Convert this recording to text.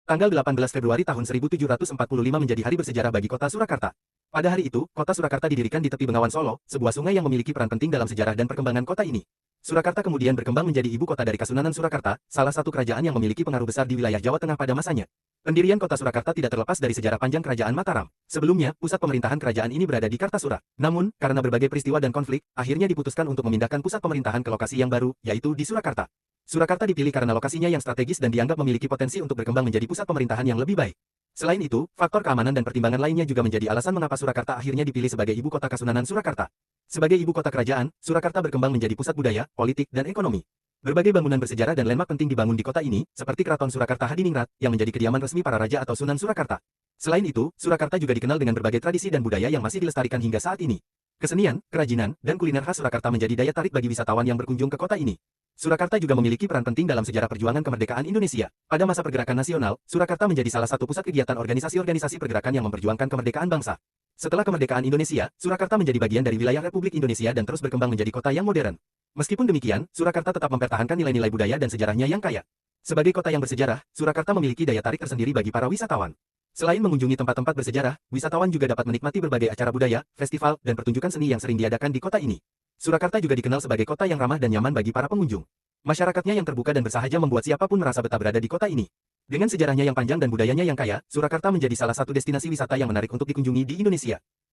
Tanggal 18 Februari tahun 1745 menjadi hari bersejarah bagi kota Surakarta. Pada hari itu, kota Surakarta didirikan di tepi Bengawan Solo, sebuah sungai yang memiliki peran penting dalam sejarah dan perkembangan kota ini. Surakarta kemudian berkembang menjadi ibu kota dari Kasunanan Surakarta, salah satu kerajaan yang memiliki pengaruh besar di wilayah Jawa Tengah pada masanya. Pendirian kota Surakarta tidak terlepas dari sejarah panjang kerajaan Mataram. Sebelumnya, pusat pemerintahan kerajaan ini berada di Kartasura. Namun, karena berbagai peristiwa dan konflik, akhirnya diputuskan untuk memindahkan pusat pemerintahan ke lokasi yang baru, yaitu di Surakarta. Surakarta dipilih karena lokasinya yang strategis dan dianggap memiliki potensi untuk berkembang menjadi pusat pemerintahan yang lebih baik. Selain itu, faktor keamanan dan pertimbangan lainnya juga menjadi alasan mengapa Surakarta akhirnya dipilih sebagai ibu kota Kasunanan Surakarta. Sebagai ibu kota kerajaan, Surakarta berkembang menjadi pusat budaya, politik, dan ekonomi. Berbagai bangunan bersejarah dan landmark penting dibangun di kota ini, seperti Keraton Surakarta Hadiningrat, yang menjadi kediaman resmi para raja atau Sunan Surakarta. Selain itu, Surakarta juga dikenal dengan berbagai tradisi dan budaya yang masih dilestarikan hingga saat ini. Kesenian, kerajinan, dan kuliner khas Surakarta menjadi daya tarik bagi wisatawan yang berkunjung ke kota ini. Surakarta juga memiliki peran penting dalam sejarah perjuangan kemerdekaan Indonesia. Pada masa pergerakan nasional, Surakarta menjadi salah satu pusat kegiatan organisasi-organisasi pergerakan yang memperjuangkan kemerdekaan bangsa. Setelah kemerdekaan Indonesia, Surakarta menjadi bagian dari wilayah Republik Indonesia dan terus berkembang menjadi kota yang modern. Meskipun demikian, Surakarta tetap mempertahankan nilai-nilai budaya dan sejarahnya yang kaya. Sebagai kota yang bersejarah, Surakarta memiliki daya tarik tersendiri bagi para wisatawan. Selain mengunjungi tempat-tempat bersejarah, wisatawan juga dapat menikmati berbagai acara budaya, festival, dan pertunjukan seni yang sering diadakan di kota ini. Surakarta juga dikenal sebagai kota yang ramah dan nyaman bagi para pengunjung. Masyarakatnya yang terbuka dan bersahaja membuat siapapun merasa betah berada di kota ini. Dengan sejarahnya yang panjang dan budayanya yang kaya, Surakarta menjadi salah satu destinasi wisata yang menarik untuk dikunjungi di Indonesia.